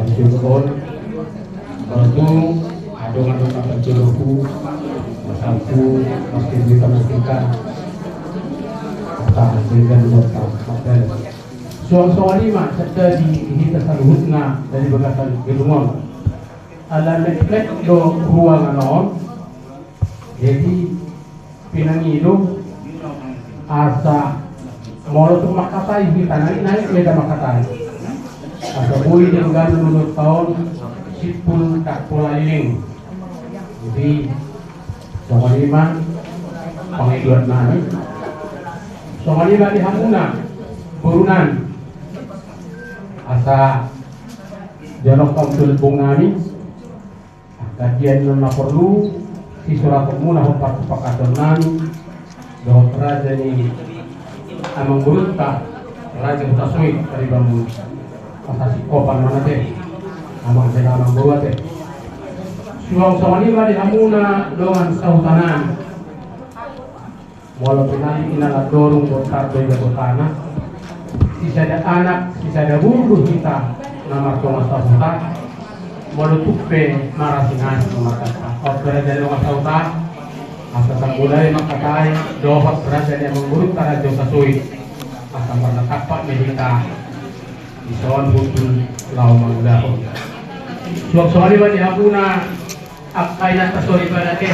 Pagsyukon, baru adong kapagsyuku, masampu, maski kita mestikan, tak berikan lokal hotel. Soal lima serta dihita saluhut na dari bagatan gedungon. Ala leplek do ruang anon, jadi pinangido asa molo tu makatai kita naik beda makatai. Asa bui dengan menurut tahun sipun tak pola liling. Jadi soal lima pengiduan nani. Soal lima di Hamuna burunan. Asa janok kamsul bungani kajian nona perlu si surat umuna hopak pakatan nani dohot raja ni amang burutta raja utasui dari bambu asa si kopan mana teh amang teh amang buat teh suang sawanima di hamuna dengan sautanan walaupun nanti inalat dorong botar dari tanah sisa ada anak, sisa ada buruh kita nama Thomas Sauta menutup pe marasingan mengatakan opera dari Thomas Sauta asal mulai makatai dohot berada yang mengurut para jauh sasui asal bernatapak medita di soal butul lau mangudahon suap-suap di hapuna akainan tasori pada ke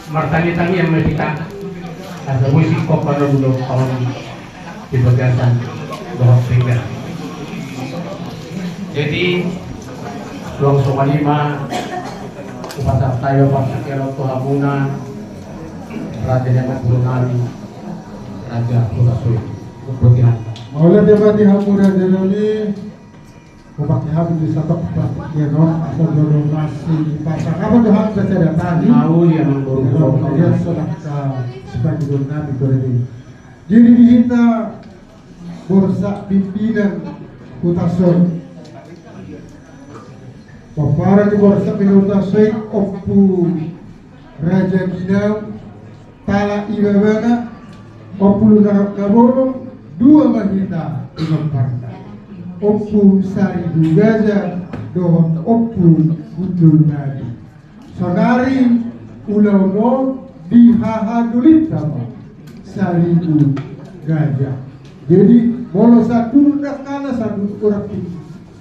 martani-tangi yang medita asal musik kok pada dulu tahun di bagasan dohot tinggal. Jadi ruang somalima upasa tayo pasakelo to hamuna raja yang burunali raja Purasui uputihan Maula debati hamura deloli upaki hamu di satok plastik non asal dorong masih pasang apa tuh hamu saya tadi mau yang memburuk dia sudah sebagai nabi berarti jadi kita borsa pimpinan Kutason Papara di borsa Kutason Oppu Raja Ginau Tala Ibabana Oppu Naboro dua mahita Imam Parta Oppu Sari Dugaja Dohot Oppu Butul Nadi Sonari Ulauno di Hahadulita Sari Gajah jadi bolo satu nakana satu orang itu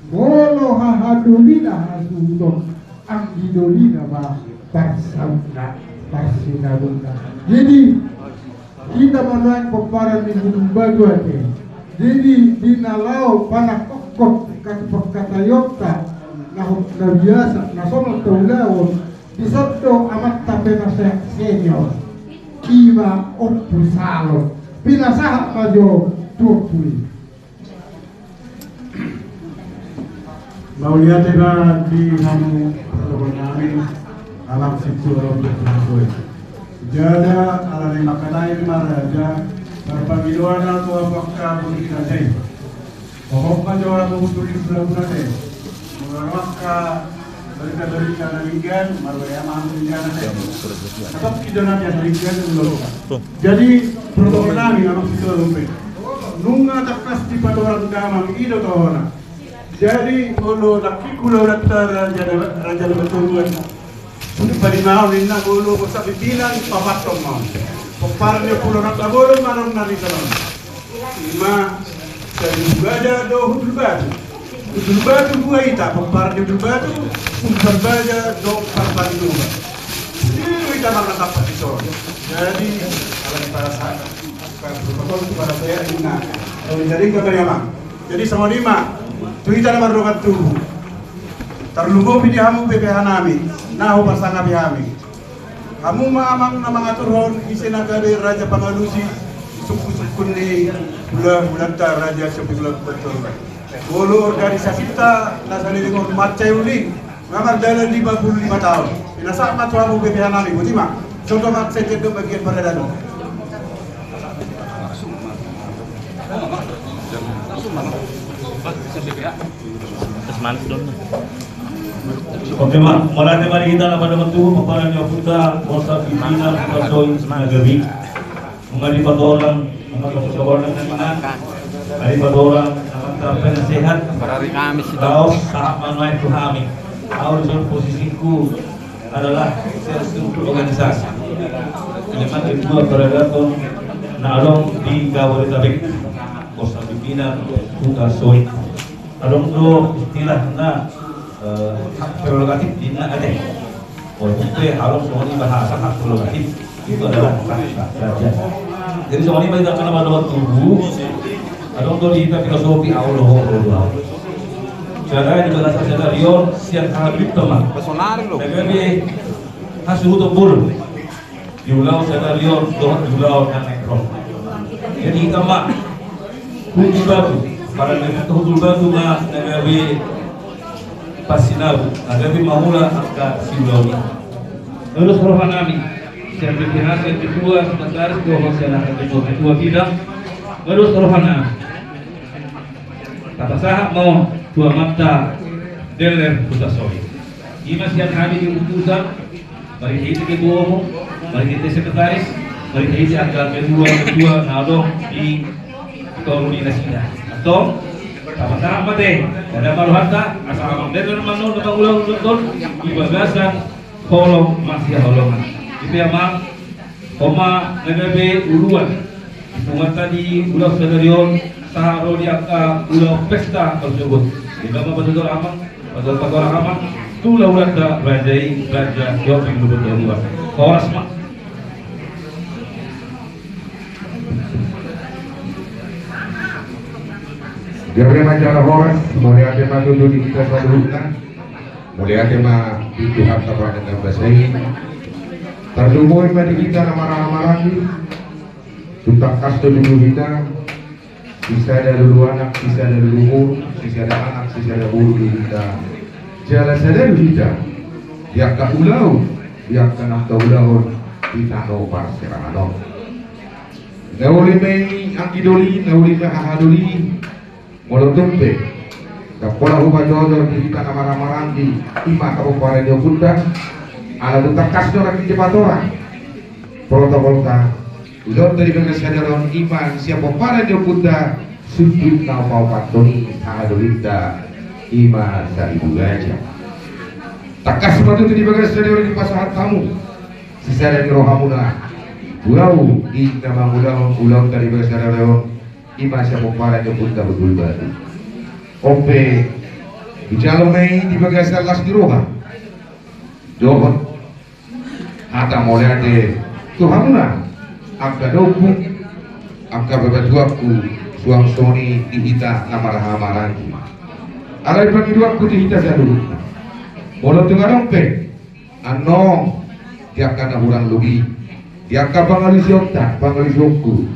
bolo hahadolina hasudo angidolina ba parsauna parsinabuna jadi kita menuai peparan di gunung batu ate jadi di nalau panak kokok kata yota na biasa na sono taulao di sabdo amat tapena senior iba opusalo pinasahat majo tuapui Maulia teba di hamu perlombaan alam situ orang berkumpul. Jada ala ni makanai maraja berpamiluan atau apakah boleh nanti. Pokok majora mengutul di bulan nanti. Maka dari kana linggan marwaya mahu linggan nanti. Tetap kita nanti ada linggan dulu. Jadi perlombaan alam situ orang nunga takas di padoran damang ido tohona. Jadi ulu laki kulo daktar raja betul sudah pada mau nina ulu bosak bilang papatom mau. Paparnya kulo nak labolo marom nari kalon. Lima dari baja do hudul batu. Hudul batu gua ita paparnya hudul batu hudul baja do parpar dua. Ini kita makan dapat itu. Jadi kalau para sahabat protokol kepada saya ingat jadi kebayang jadi sama lima tu kita nama rokat tuh terlugo pilih kamu PPH nami nahu pasangan kami kamu amang nama ngaturhon isi nagari raja Pangalusi suku-suku ni bulan raja sebulan betul bolu organisasi kita nasali dengan macai uling ngamar dalam 55 tahun inasa mat kamu PPH nami butima contoh mak saya ke bagian perdana Oke mak, mulai mari kita pada waktu paparan yang kita masa pimpinan Kutason Nagabi mengalih pada orang mengalih pada orang hari pada orang penasehat Hari Kamis itu. Laos tahap manual itu kami. Awal posisiku adalah struktur organisasi. Elemen kedua beradaton nalong di Jabodetabek, Kosta Pimpinan, Kuta Soy. Along do istilah na hak prerogatif dina ada. Walaupun halong semua bahasa hak prerogatif itu adalah hak raja. Jadi semua ini kita kena pada tubuh. Along do kita filosofi Allah. Cara di bahasa Rion siang habib teman. Personal lo. Nagabi hasuhu tebul. Diulau Rion doh diulau dan nekron. Jadi kita mak hutul batu. Para negara hutul batu na nagabi pasinabu. Nagabi mahula angka siulawi. Terus rohanami. Siang hasil kedua sebentar dua masyarakat kedua bidang. Terus rohanami. Kata sahab mau dua mata deler Kuta Soy. Ima siang hari diutusan, mari kita ketua umum, mari kita sekretaris, mari kita angkat kedua nado di koordinasi atau sama-sama deh. Ada malu harta, asal amang deler manu depan ulang betul, ibagasan kolong masih holongan. Itu yang mang, koma negabe uluan. Hitungan tadi ulang stadion. Saharo di angka ulah pesta tersebut. Di bawah betul aman, betul aman. Tulah ulah dah berajai belajar shopping betul luar. Koras mak. Jadi majalah horas, mulai ada madu di kita saduhkan, mulai ada mah itu harta pada bahasa ini. Terdumui pada kita nama-nama lagi, tuntak kasto dulu kita. Bisa ada dulu anak, bisa ada dulu umur, bisa ada anak, bisa ada buru di kita. Jala sadar kita, yang tak ulau, yang tak ulau, kita no parserano. Nauli mei angkidoli, nauli mei hahadoli, molotompe. Kapola huba jodoh kita nama-nama di ima kabupaten Yogyakarta. Ala tuntak kasdo lagi jepatoran. Protokol ta. Udah dari kesadaran iman siapa para Yogyakarta sujud na mau patoni hahadolita iman dari bugaja. Takas sepatu di bagas sadar di pasar tamu. Sisa dari rohamuna. Ulau di nama ulau dari bagas sadar iman siapa para Yogyakarta betul batu. Ope bicara main di bagas las di roha. Johon. Ada mulai ada Tuhanuna. Angka dokung, angka beberduaku, suang soni dihita nama rahamaranku. Alai bagi duaku dihita dulu. Molo tengah dompe, anong tiap kana hurang lugi, tiap ka bangali siota, bangali soku.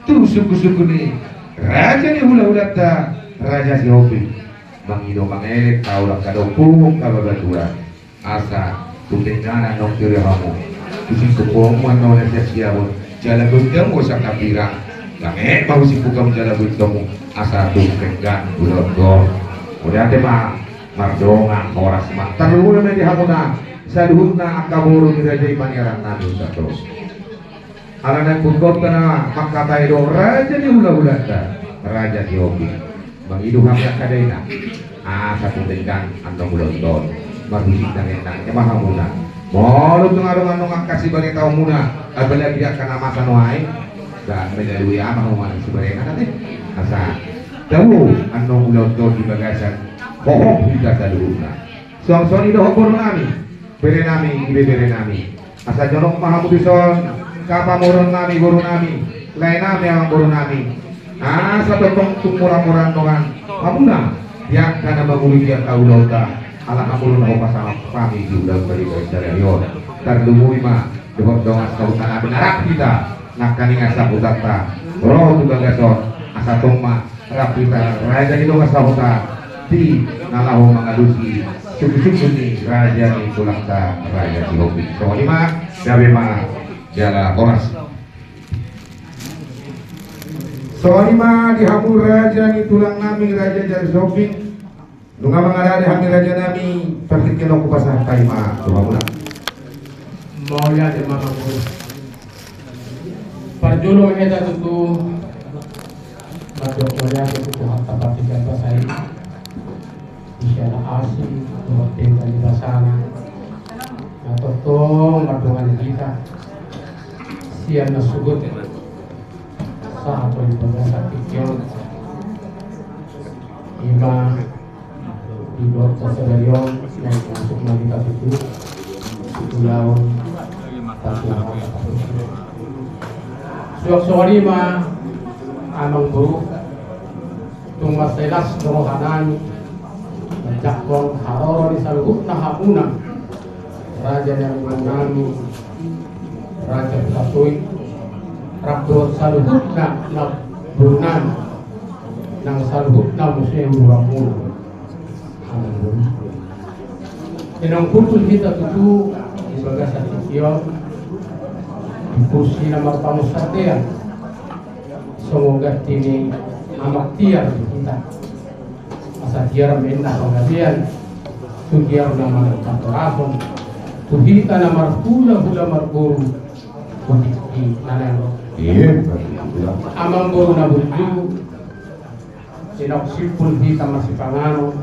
Tu suku-suku ni, raja ni hula-hula ta, raja si hobi. Mangido mangelek kau lang kadopung kababaturan. Asa tutengana nong kiri hamu. Kusing kepomuan nong siap-siapun. Jalan gudang usah kapirang, kami mau si buka jalan gudang asal tuh penggan bulog gol. Udah ada mah mardongan horas mah. Terlalu lama di hamuna, saluhuna akaburu tidak jadi pangeran nabi satu. Alanan pukot kana makatai do raja di hula-hula raja di hobi. Mengidu hamnya kadena. Satu penggan andong bulog gol. Marusi tangentang cemah hamuna. Molo tungarong anong kasih balik tau muna apalagi dia kena masa noai dan menjadi apa ngomong sebenarnya nanti asa tahu anong ulang to di bagasan bohong kita saduruna suang ini doh kono nami bere nami asa jorok maha mudison kapa murun nami guru nami lain nami yang guru nami satu tumurang-murang dongan amuna yang karena baguli dia kau lauta ala amulun ako pasama kami juga dari Rion terdumui mah dohot dongas kautan benarak kita nakaninga sa utata roh tu bagason asa toma rapita raja ni dongas sa uta di nalaho mangadusi suku-suku ni raja ni kulakta raja si hobi so lima gabe ma jala oras so lima dihamur raja ni tulang nami raja jala shopping Nunga mengalami hamil raja nami pergi ke loku pasar kaima tuha mula. Mau ya di mana pun. Perjulu kita tentu Madok mulia itu harta patikan pasai isyana asing bertingkah di basana atau tong madongan kita sian nasugut saat beribadah sakityon ima di dokter sedarion yang masuk malika itu lawan suak-suak lima amang guru tung maselas rohanan jakon haroro di salhut na hamuna raja yang menami raja Katoi rakdor salhut na burunan nang salhut na museum ramuna amang guru inang kutul kita tutu di bagasan ikion di kursi nama pamusatean semoga tini amak tiar kita asa tiar menna pengadian tu tiar nama kantorafon tu hita nama hula marguru kutiki nanalo amang guru na burju sinok sipul hita masih pangano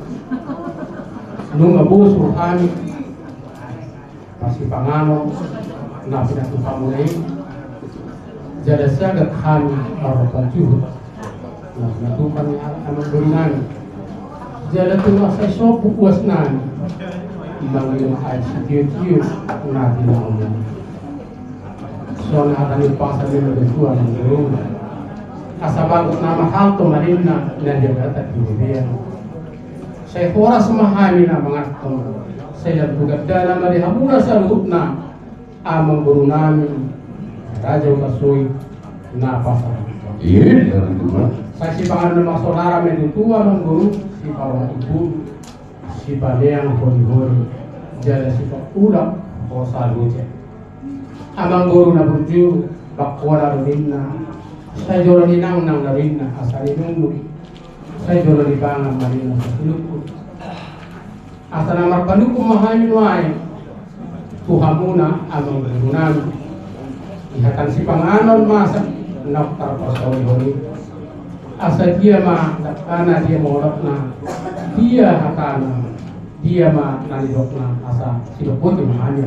nunga busu kami masih pangano na pinatupamunay jada sagat kami marokan juhud na pinatupan ni amang guru namin jada tuwa sa sopo uwas namin ibang yung kahit sa tiyo-tiyo natin na umum so nakakanin pa sa nila betuan ng guru kasabagot na mahal tumarin na jagat at binibiyan sa oras mahami na mga tong sa ilang bugada na marihamuna sa luhut na amang guru namin Raja Katoi na pasang sa sipangan ng mga sonara may dutua ng guru si Pawang Ibu si Paleang Hori-Hori jala si Pakulak o Salute amang guru na burju bakwala rin na sa jolo ninang nang rin na asali nung sa jolo libangan marina sa silukot asa na marpanukum mahamin wae tuhamuna amang guru namin ihatan si panganon masa naktar pasawihoni asa dia ma dakana dia molot na dia hatana dia ma nanidok na asa silupot yung mahanya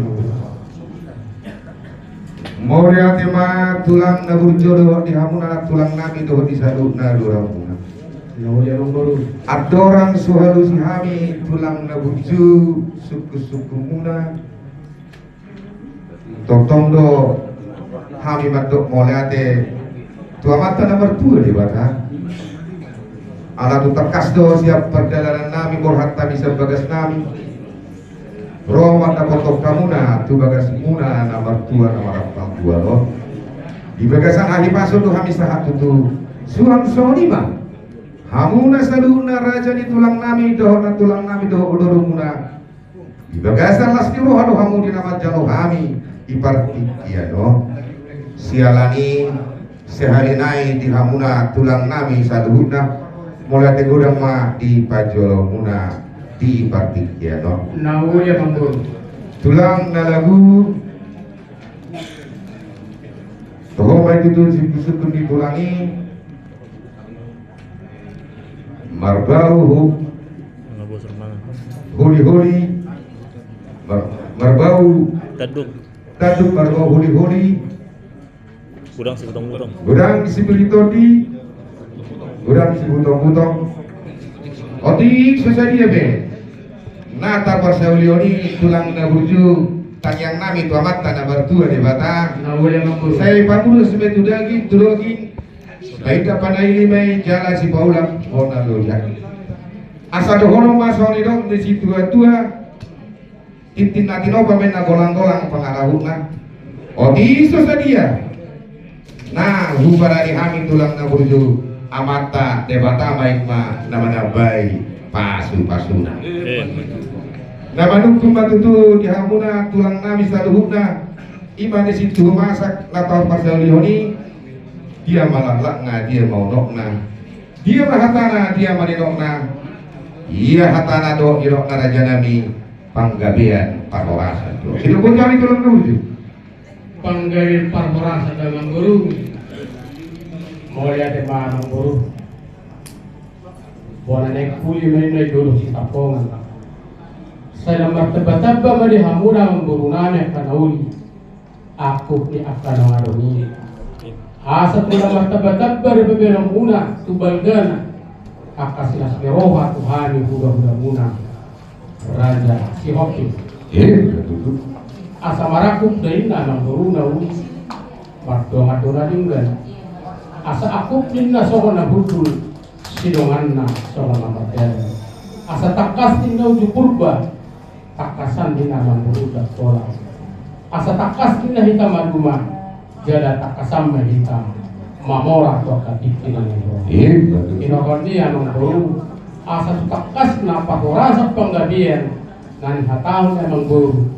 Moria tema tulang na burjodo di hamuna tulang nami doh di sadut na duramuna Naulia nung guru adorang suhalu si hami tulang na burju suku-suku muna totong do kami madok moliate tua mata nomor 2 di bata ala tu terkas do siap perjalanan nami borhatta bisa bagas nami Roma na kotok kamuna tu bagas muna nomor 2 nomor 2 lo di bagasan ahi paso do kami sahat tu suam sonima hamuna saluna raja di tulang nami do odoru muna di bagasan lasni rohado hamu di nama jalo kami iparti iya do sialani sehalinai di hamuna tulang nami saduhuna mulai tegudang ma di pajolo muna di partik ya no Naulia bang guru tulang na lagu toho mai tutul si kusukun di tulangi marbau holi marbau taduk marbau holi Gudang si butong-butong. Gudang si Bilitodi, gudang si butong-butong. Otik sesadia be. Nata Parsaulioni tulang na burju tanyang nami tu amat tanah bertua di bata. Naulia bang guru Saya pamulu sebetu daging turogi. Baik dapat limai jalan si Paulang ona loja. Asa dohorong masoni dong di situ tua. Tintin natino pamena golang-golang pengarahuna. Otik sesadia. Nah, hubarari kami tulang na burju amata debata baik ma nama baik pasu nama nungkum batutu di hamuna tulang nami saluhuna iman di situ masak natau pasal lihoni dia malalak dia mau nokna dia mahatana dia maninokna iya hatana do irokna raja nami panggabean parorasan hidup pun kami tulang na burju panggawin parmoran sa dalang guru Molia de manong guru Buana naik kuli main dulu si tapongan. Saya martaba-taba mali hamuna memburunane kanauli. Aku ni akan ngaroni. Asa tula martaba-taba rebebela muna tubalgana. Akasilas meroha Tuhani huda-huda muna. Raja si Hoki. Betul. Asa marakuk dari nama beruna uli. Mardoa-doa dinggan. Asa aku minna sokona budul. Sidonganna sokona materi. Asa takas tinggal jupurba. Takasan di nama beruda tola. Asa takas tinggal hitam aduma. Jada takasam hitam. Mamora to katikinan itu. Inokoni anong buru. Asa takas na patorasa panggabian. Nan hatang emang buru.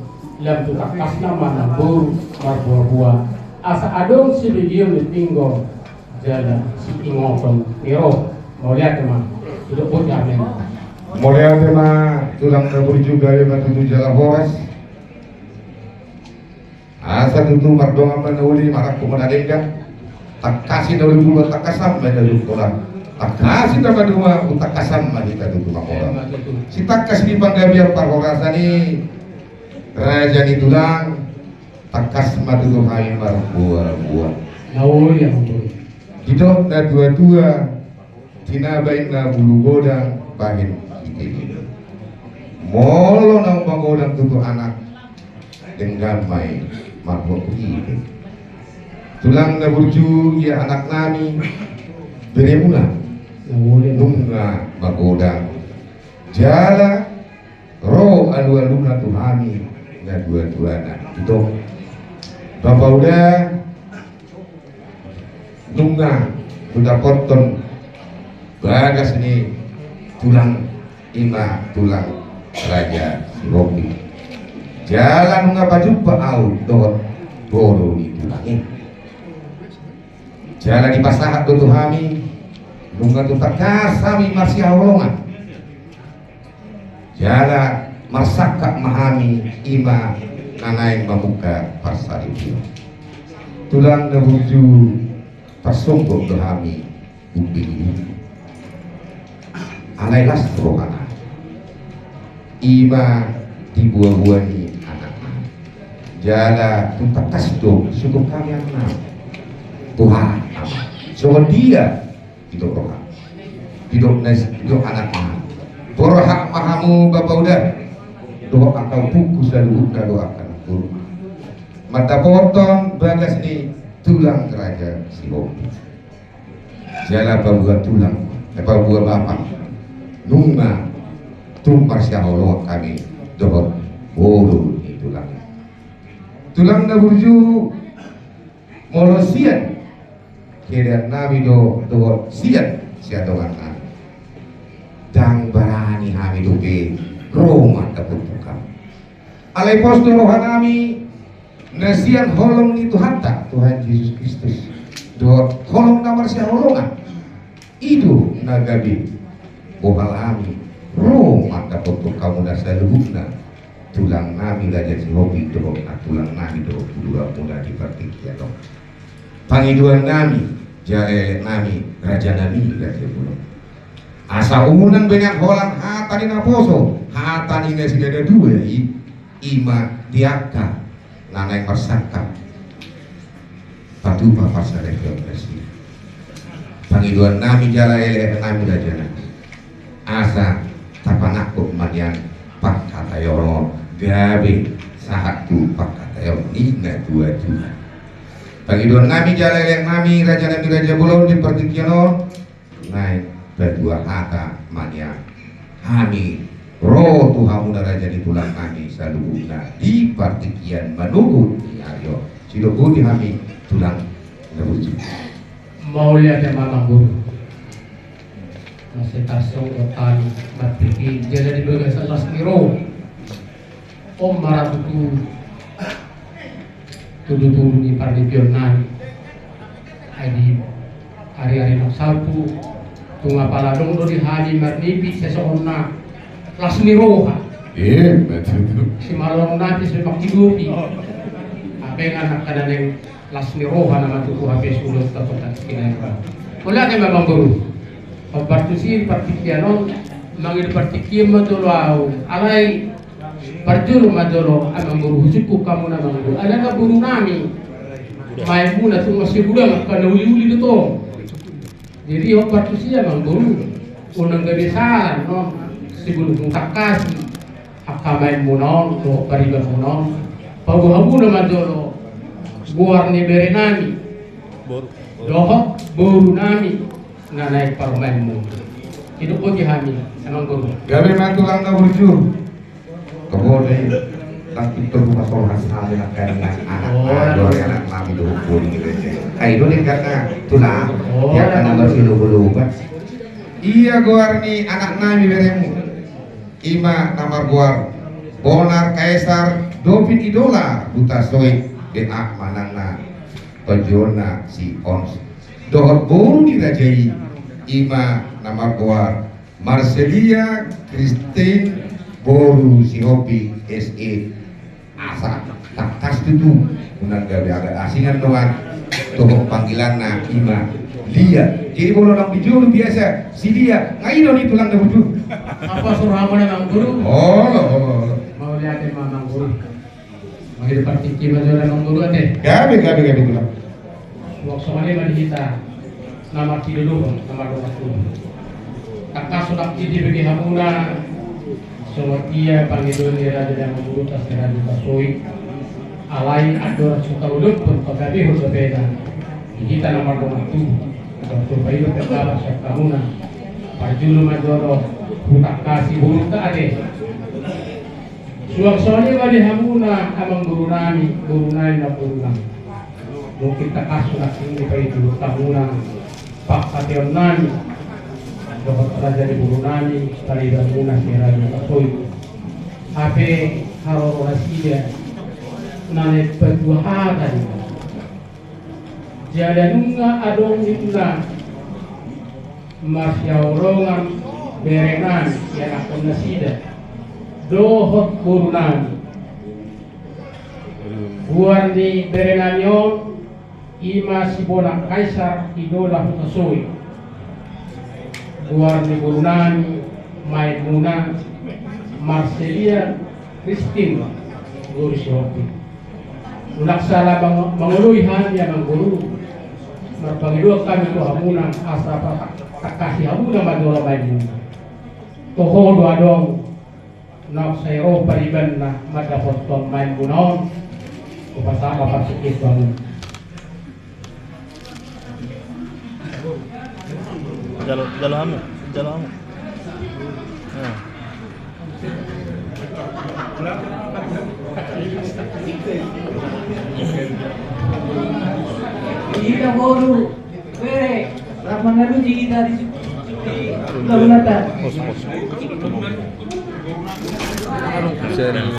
Lam tutakas nama ng buru marbuah-buah. Asa adong si bigyo ni tinggo. Jada si ingokon niro. Mau lihat teman. Hidup pun jamin. Mulai tema tulang kabur juga yang tujuh jalan horas. Asa tutu mardonga menauli maraku menadengkan. Tak kasih dahulu buat tak kasam mendalu orang. Tak kasih nama dua tak kasam kita tutu orang. Si tak kasih di panggabiar parhorasani raja ni tulang tak kasih madu hai marbuah. Nauli yang buru. Hidup na dua-dua tina baik na bulu godang bahin. Molo nang bangodang tutu anak dengan mai marbot ini. Tulang na burju ya anak nami beremuna nunga bangodang jala roh alu-aluna Tuhani na dua-dua na itu bapak udah nunga udah potong bagas ini tulang ima tulang raja si Robi jalan nunga baju paau dot bodoh di tulangin jalan di pasahat tuh Tuhami nunga tuh tak kasami masih awalongan jalan marsaka mahami ima nanain membuka pasar itu tulang nebuju pasungguh Tuhami ubing alai lastro anak ima dibuah-buahi anak jala tuntak kasdo syukur kami anak Tuhan so dia itu roha hidup anak hak mahamu bapak udah doa akal buku selalu doakan guru mata potong bagas ni tulang raja si Hobi jala babuah tulang babuah bapak nunga tumpar syaholo kami dohot bodoh ni tulang na burju molosian kira nami do sian siadongan nami dang barani hami doke Roma dapur buka alai pos rohanami nasian holong ni Tuhanta Tuhan Yesus Kristus do holong namar syahologan idu nagabi bohal ami Roma dapur kamu nasa lubukna tulang nami raja si Hobi do tulang nami do dua muda di partikia dong pangiduan nami jare nami raja nami raja pulau asa umunan banyak holang hatani naposo hatani nasi ada dua ima diaka nanai persangka patu papa sare geograsi pangiduan nami jala ele nami raja nami asa tapanakku manian pak kata yoro gabe sahatu pak kata yoro ina dua pangiduan nami jala ele nami raja pulau di partikiano naik berdua hata manian hami roh Tuhan raja di tulang kami selalu di partikian menunggu ayo sidoku di kami tulang nebuju mau lihat yang mamang guru masih tasong otan matpiki jadi di bagas atas niro om marah tuduh di partikian nani di hari-hari nak salpu tunga paladong do di haji marnipi sesona lasmi roha betul si malong nanti si makidupi apa yang anak kadang lasmi roha nama tuku habis ulut atau tak kena apa mulai ke memang guru Pempartusi partikianon mangil partikian madolo au alai parjuru madolo amang guru husuku kamu na mangil ada na guru nami mai muna tu masih budak kana uli-uli itu jadi pempartusi amang guru unang gabisan no sebelum takas akamai munon to pariban munon pagu-hagu na madolo guar ni berenami dohok buru nami na naik parmain mu itu pun dihami emang guru gabe mantulang na burju kemudian tapi terbuka soal hal yang karena anak anak mami dulu pun gitu aja itu nih karena tulang ya karena masih dulu kan iya goar nih anak nami beremu ima namar goar bonar kaisar dopin idola buta soy DNA manangna pejona si ons dohor buru dirajai ima nama goar Marcelia Christine boru si hobi SE asa tak tas tutu unang gawe agak asingan doang toh panggilan na ima Lia jadi bola orang bijulu biasa si Lia ngaino nih tulang dah buju apa suruh apa nang guru oh mau lihat emang guru manggil partiki majoran nang guru ate gabe tulang waktu mana bagi kita nama dulu nama doa dulu kakak sudah jadi bagi hamuna Somatia panggil raja dan guru tas raja tasoi alai ador suka ulut pun kagabi huruf beda kita nama doa itu supaya itu terbalas hamuna pajulu majoro hutak kasih buruk tak ada suang-suangnya bagi hamuna amang guru nami na guru nami mungkin tak kasus ini pada itu tahunan Pak Kation nami dapat raja di buru nami tali bangunan si raja kasoi HP haro rasia nane perjuhatan jadanunga adong ituna masyaurongan berengan yang akan nasida dohot buru nami buar di berenanyon ima si bonak kaisar idola hutasoi buar ni Burunani Maimuna Marcelia Christine guru sihopi unaksala manguluihan ya mangguru marpangidua kami to hamuna asa takasi hamuna madola Maimuna toho do adong nak sayro pariban na madapot to Maimunon upasama pasikit bangun Jalo kamu. Kita baru bere, lapan lalu kita di Lagunata.